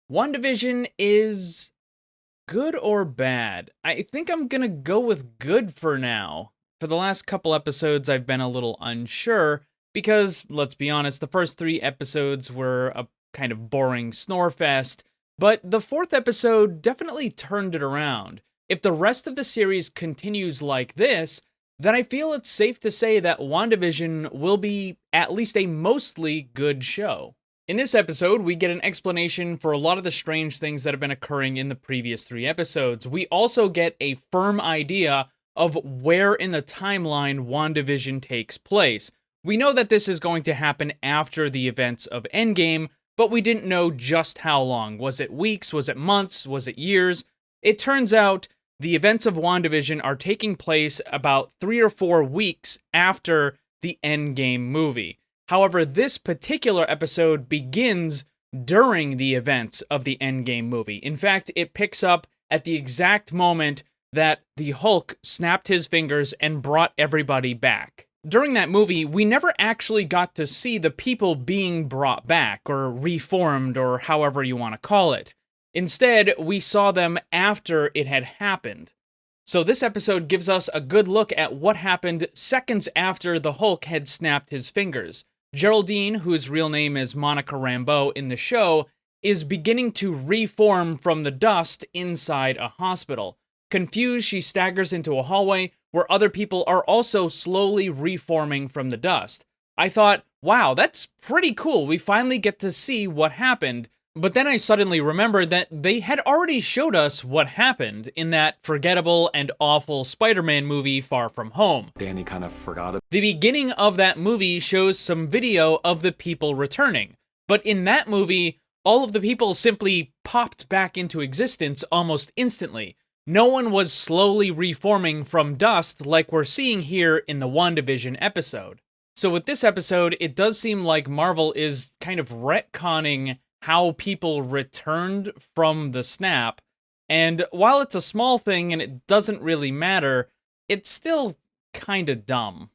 WandaVision is good or bad? I think I'm gonna go with good for now. For the last couple episodes, I've been a little unsure because, let's be honest, the first three episodes were a kind of boring snore fest, but the fourth episode definitely turned it around. If the rest of the series continues like this, then I feel it's safe to say that WandaVision will be at least a mostly good show. In this episode, we get an explanation for a lot of the strange things that have been occurring in the previous three episodes. We also get a firm idea of where in the timeline WandaVision takes place. We know that this is going to happen after the events of Endgame, but we didn't know just how long. Was it weeks? Was it months? Was it years? It turns out the events of WandaVision are taking place about 3 or 4 weeks after the Endgame movie. However, this particular episode begins during the events of the Endgame movie. In fact, it picks up at the exact moment that the Hulk snapped his fingers and brought everybody back. During that movie, we never actually got to see the people being brought back, or reformed, or however you want to call it. Instead, we saw them after it had happened. So this episode gives us a good look at what happened seconds after the Hulk had snapped his fingers. Geraldine, whose real name is Monica Rambeau in the show, is beginning to reform from the dust inside a hospital. Confused, she staggers into a hallway where other people are also slowly reforming from the dust. I thought, wow, that's pretty cool. We finally get to see what happened. But then I suddenly remembered that they had already showed us what happened in that forgettable and awful Spider-Man movie, Far From Home. Danny kind of forgot it. The beginning of that movie shows some video of the people returning. But in that movie, all of the people simply popped back into existence almost instantly. No one was slowly reforming from dust like we're seeing here in the WandaVision episode. So with this episode, it does seem like Marvel is kind of retconning how people returned from the snap, and while it's a small thing and it doesn't really matter, it's still kinda dumb.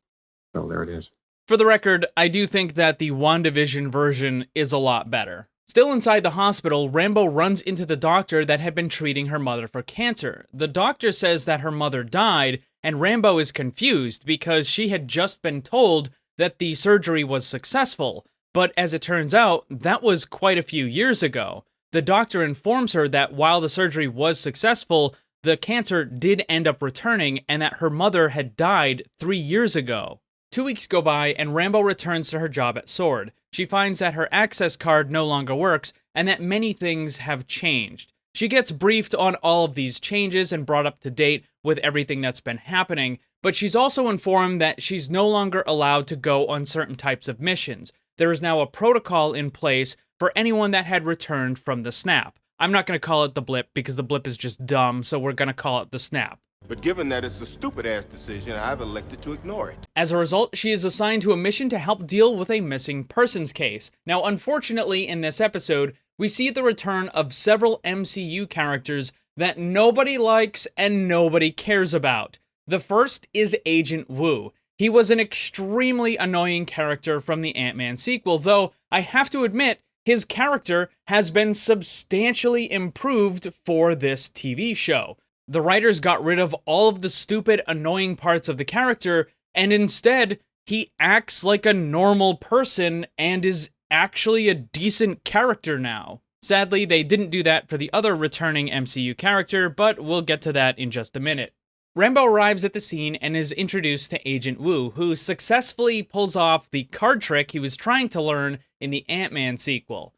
Oh, there it is. For the record, I do think that the WandaVision version is a lot better. Still inside the hospital, Rambeau runs into the doctor that had been treating her mother for cancer. The doctor says that her mother died, and Rambeau is confused because she had just been told that the surgery was successful. But as it turns out, that was quite a few years ago. The doctor informs her that while the surgery was successful, the cancer did end up returning and that her mother had died 3 years ago. 2 weeks go by and Rambeau returns to her job at Sword. She finds that her access card no longer works and that many things have changed. She gets briefed on all of these changes and brought up to date with everything that's been happening, but she's also informed that she's no longer allowed to go on certain types of missions. There is now a protocol in place for anyone that had returned from the snap. I'm not going to call it the blip because the blip is just dumb, so we're going to call it the snap. But given that it's a stupid-ass decision, I've elected to ignore it. As a result, she is assigned to a mission to help deal with a missing persons case. Now, unfortunately, in this episode, we see the return of several MCU characters that nobody likes and nobody cares about. The first is Agent Woo. He was an extremely annoying character from the Ant-Man sequel, though I have to admit, his character has been substantially improved for this TV show. The writers got rid of all of the stupid, annoying parts of the character, and instead, he acts like a normal person and is actually a decent character now. Sadly, they didn't do that for the other returning MCU character, but we'll get to that in just a minute. Rambeau arrives at the scene and is introduced to Agent Woo, who successfully pulls off the card trick he was trying to learn in the Ant-Man sequel.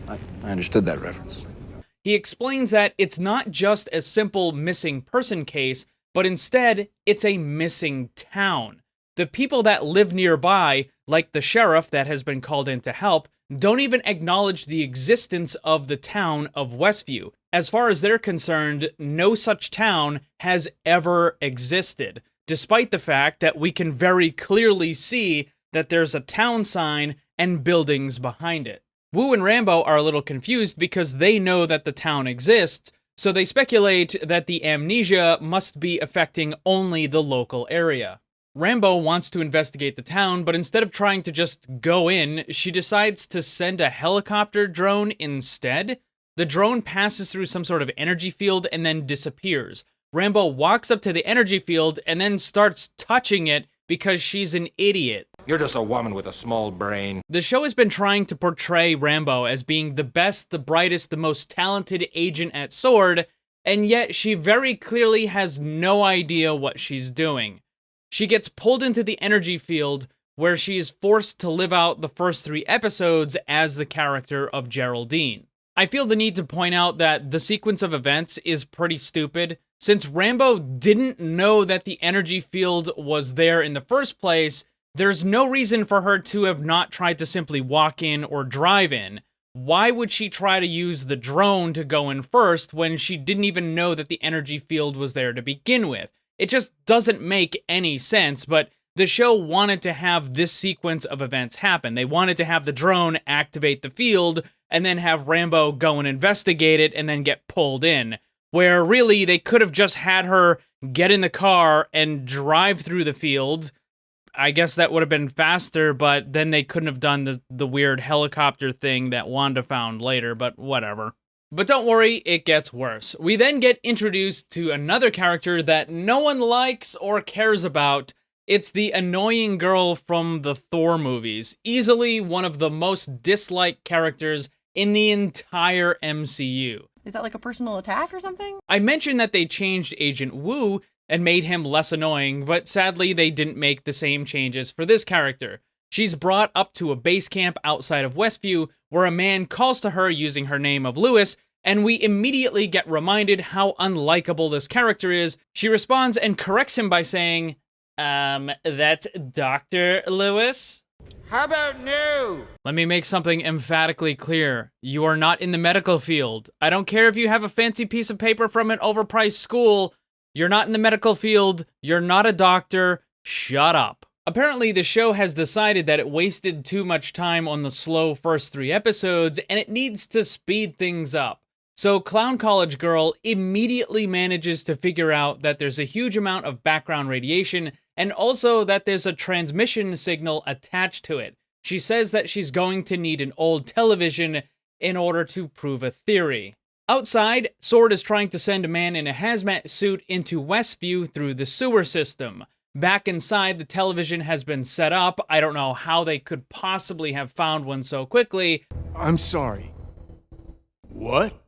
I understood that reference. He explains that it's not just a simple missing person case, but instead, it's a missing town. The people that live nearby, like the sheriff that has been called in to help, don't even acknowledge the existence of the town of Westview. As far as they're concerned, no such town has ever existed, despite the fact that we can very clearly see that there's a town sign and buildings behind it. Wu and Rambeau are a little confused because they know that the town exists, so they speculate that the amnesia must be affecting only the local area. Rambeau wants to investigate the town, but instead of trying to just go in, she decides to send a helicopter drone instead. The drone passes through some sort of energy field and then disappears. Rambeau walks up to the energy field and then starts touching it because she's an idiot. You're just a woman with a small brain. The show has been trying to portray Rambeau as being the best, the brightest, the most talented agent at S.W.O.R.D., and yet she very clearly has no idea what she's doing. She gets pulled into the energy field, where she is forced to live out the first 3 episodes as the character of Geraldine. I feel the need to point out that the sequence of events is pretty stupid. Since Rambeau didn't know that the energy field was there in the first place, there's no reason for her to have not tried to simply walk in or drive in. Why would she try to use the drone to go in first when she didn't even know that the energy field was there to begin with? It just doesn't make any sense, but the show wanted to have this sequence of events happen. They wanted to have the drone activate the field, and then have Rambeau go and investigate it, and then get pulled in. Where really, they could have just had her get in the car and drive through the field. I guess that would have been faster, but then they couldn't have done the weird helicopter thing that Wanda found later, but whatever. But don't worry, it gets worse. We then get introduced to another character that no one likes or cares about. It's the annoying girl from the Thor movies. Easily one of the most disliked characters in the entire MCU. Is that like a personal attack or something? I mentioned that they changed Agent Woo and made him less annoying, but sadly they didn't make the same changes for this character. She's brought up to a base camp outside of Westview, where a man calls to her using her name of Lewis, and we immediately get reminded how unlikable this character is. She responds and corrects him by saying, that's Dr. Lewis? How about no? Let me make something emphatically clear. You are not in the medical field. I don't care if you have a fancy piece of paper from an overpriced school. You're not in the medical field. You're not a doctor. Shut up. Apparently, the show has decided that it wasted too much time on the slow first 3 episodes, and it needs to speed things up. So Clown College Girl immediately manages to figure out that there's a huge amount of background radiation, and also that there's a transmission signal attached to it. She says that she's going to need an old television in order to prove a theory. Outside, S.W.O.R.D. is trying to send a man in a hazmat suit into Westview through the sewer system. Back inside, the television has been set up. I don't know how they could possibly have found one so quickly. I'm sorry. What?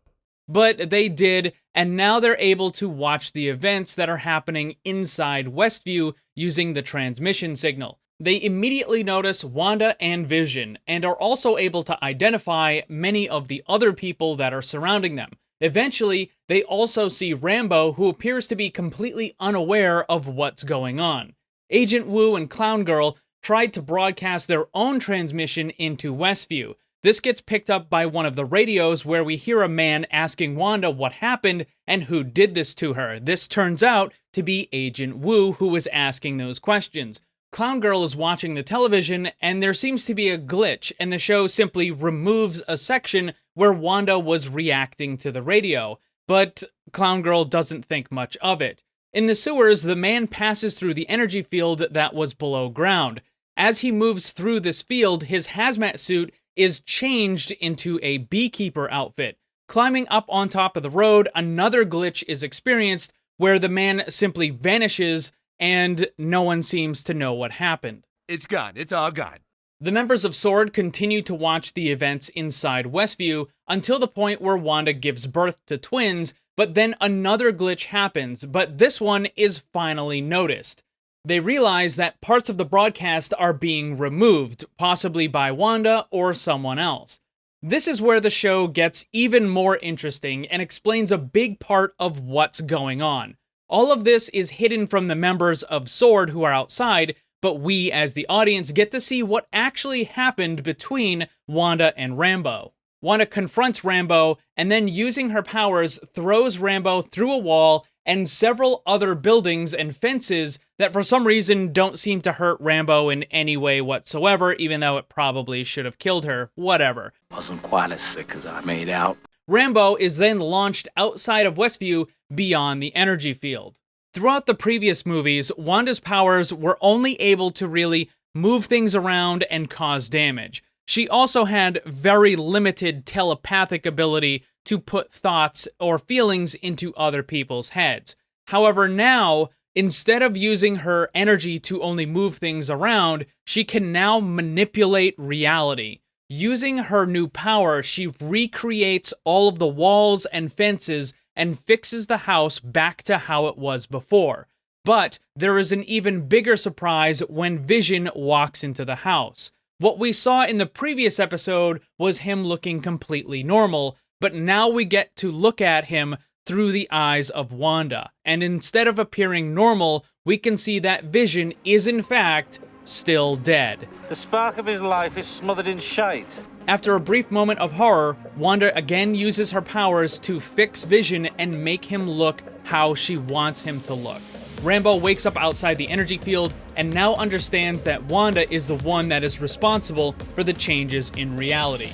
But they did, and now they're able to watch the events that are happening inside Westview using the transmission signal. They immediately notice Wanda and Vision, and are also able to identify many of the other people that are surrounding them. Eventually, they also see Rambeau, who appears to be completely unaware of what's going on. Agent Woo and Clown Girl tried to broadcast their own transmission into Westview. This gets picked up by one of the radios, where we hear a man asking Wanda what happened and who did this to her. This turns out to be Agent Woo who was asking those questions. Clown Girl is watching the television, and there seems to be a glitch, and the show simply removes a section where Wanda was reacting to the radio. But Clown Girl doesn't think much of it. In the sewers, the man passes through the energy field that was below ground. As he moves through this field, his hazmat suit is changed into a beekeeper outfit. Climbing up on top of the road, another glitch is experienced where the man simply vanishes and no one seems to know what happened. It's gone. It's all gone. The members of S.W.O.R.D. continue to watch the events inside Westview until the point where Wanda gives birth to twins, but then another glitch happens, but this one is finally noticed. They realize that parts of the broadcast are being removed, possibly by Wanda or someone else. This is where the show gets even more interesting and explains a big part of what's going on. All of this is hidden from the members of S.W.O.R.D. who are outside, but we as the audience get to see what actually happened between Wanda and Rambeau. Wanda confronts Rambeau, and then using her powers, throws Rambeau through a wall and several other buildings and fences that for some reason don't seem to hurt Rambeau in any way whatsoever, even though it probably should have killed her. Whatever. Wasn't quite as sick as I made out. Rambeau is then launched outside of Westview beyond the energy field. Throughout the previous movies, Wanda's powers were only able to really move things around and cause damage. She also had very limited telepathic ability to put thoughts or feelings into other people's heads. However, now, instead of using her energy to only move things around, she can now manipulate reality. Using her new power, she recreates all of the walls and fences and fixes the house back to how it was before. But there is an even bigger surprise when Vision walks into the house. What we saw in the previous episode was him looking completely normal, but now we get to look at him through the eyes of Wanda. And instead of appearing normal, we can see that Vision is in fact still dead. The spark of his life is smothered in shite. After a brief moment of horror, Wanda again uses her powers to fix Vision and make him look how she wants him to look. Rambeau wakes up outside the energy field and now understands that Wanda is the one that is responsible for the changes in reality.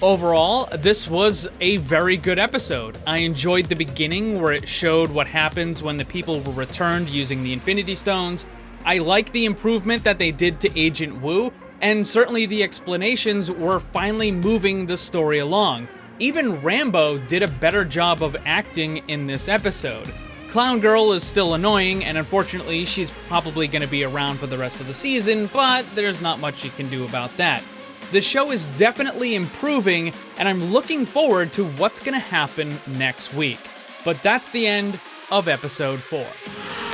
Overall, this was a very good episode. I enjoyed the beginning where it showed what happens when the people were returned using the Infinity Stones. I like the improvement that they did to Agent Wu, and certainly the explanations were finally moving the story along. Even Rambeau did a better job of acting in this episode. Clown Girl is still annoying, and unfortunately she's probably going to be around for the rest of the season, but there's not much you can do about that. The show is definitely improving, and I'm looking forward to what's going to happen next week. But that's the end of episode 4.